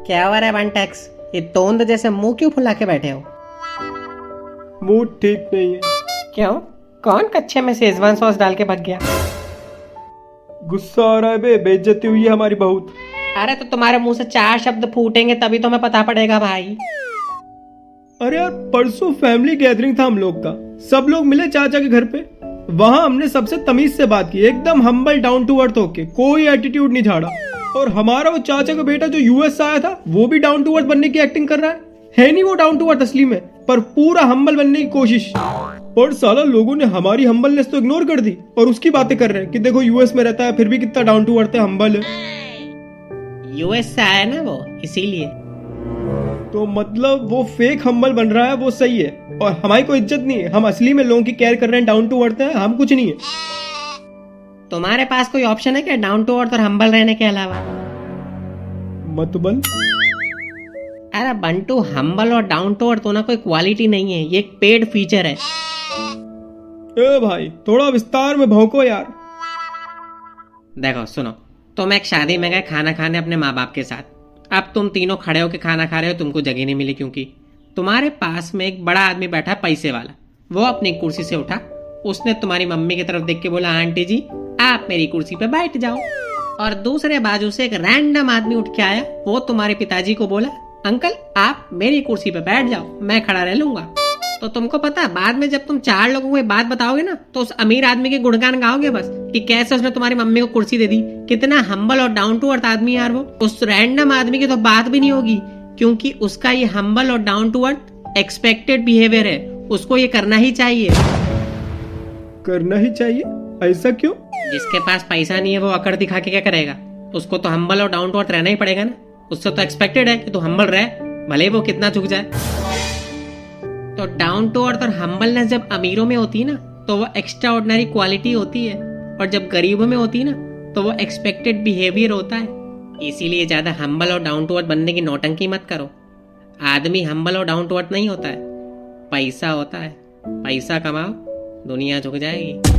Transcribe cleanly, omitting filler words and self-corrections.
क्या हो रहा है वन टैक्स? ये तोंद जैसे मुंह क्यों फुला के बैठे हो? मूड ठीक नहीं है। क्यों? कौन कच्चे में शेजवान सॉस डाल के भग गया? गुस्सा आ रहा है बे, बेइज्जती हुई है हमारी बहुत। अरे तो तुम्हारे मुंह से 4 शब्द फूटेंगे तभी तुम्हें पता पड़ेगा भाई। अरे यार, परसों फैमिली गैदरिंग था हम लोग का। सब लोग मिले चाचा के घर पे। वहां हमने सबसे तमीज से बात की, एकदम हम्बल डाउन टू अर्थ होके, कोई एटीट्यूड नहीं झाड़ा। और हमारा वो चाचा का बेटा जो यूएस से आया था, वो भी डाउन टू अर्थ बनने की एक्टिंग कर रहा है नहीं वो डाउन टू अर्थ असली में, पर पूरा हम्बल बनने की कोशिश। और साला लोगों ने हमारी हम्बलनेस तो इग्नोर कर दी और उसकी बातें कर रहे हैं कि देखो यूएस में रहता है फिर भी कितना डाउन टू अर्थ है, हम्बल है। यूएस से आया ना वो, इसीलिए। तो मतलब वो फेक हम्बल बन रहा है, वो सही है। और हमारी कोई इज्जत नहीं है, हम असली में लोगों की केयर कर रहे हैं, डाउन टू अर्थ है, हम कुछ नहीं है। तुम्हारे पास कोई ऑप्शन है क्या डाउन टू अर्थ और हम्बल रहने के अलावा? मतबल? अरे बंटू, हम्बल और डाउन टू अर्थ होना कोई क्वालिटी नहीं है, ये एक पेड फीचर है। ए भाई, थोड़ा विस्तार में भौंको यार। देखो सुनो, तुम एक शादी में गए खाना खाने अपने माँ बाप के साथ। अब तुम तीनों खड़े होकर खाना खा रहे हो, तुमको जगह नहीं मिली क्योंकि तुम्हारे पास में एक बड़ा आदमी बैठा है, पैसे वाला। वो अपनी कुर्सी से उठा, उसने तुम्हारी मम्मी की तरफ देख के बोला, आंटी जी आप मेरी कुर्सी पे बैठ जाओ। और दूसरे बाजू से एक रैंडम आदमी उठ के आया, वो तुम्हारे पिताजी को बोला, अंकल आप मेरी कुर्सी पे बैठ जाओ, मैं खड़ा रह लूंगा। तो तुमको पता है बाद में जब तुम 4 लोगों को ये बात बताओगे ना, तो उस अमीर आदमी के गुणगान गाओगे बस, कि कैसे उसने तुम्हारी मम्मी को कुर्सी दे दी, कितना हम्बल और डाउन टू अर्थ आदमी यार वो। उस रैंडम आदमी की तो बात भी नहीं होगी, क्योंकि उसका ये हम्बल और down to earth expected behaviour है, उसको ये करना ही चाहिए। करना ही चाहिए? ऐसा क्यों? जिसके पास पैसा नहीं है वो अकड़ दिखा के क्या करेगा? उसको तो हम्बल और डाउन टू अर्थ रहना ही पड़ेगा ना। उससे तो एक्सपेक्टेड है कि तू हम्बल रहे, भले ही वो कितना झुक जाए। तो डाउन टू अर्थ और हम्बलनेस जब अमीरों में होती है ना, तो वो एक्स्ट्रा ऑर्डिनरी क्वालिटी होती है, और जब गरीबों में होती है ना, तो वो एक्सपेक्टेड बिहेवियर होता है। इसीलिए ज्यादा हम्बल और डाउन टू अर्थ बनने की नौटंकी मत करो। आदमी हम्बल और डाउन टू अर्थ नहीं होता है, पैसा होता है। पैसा कमाओ, दुनिया झुक जाएगी।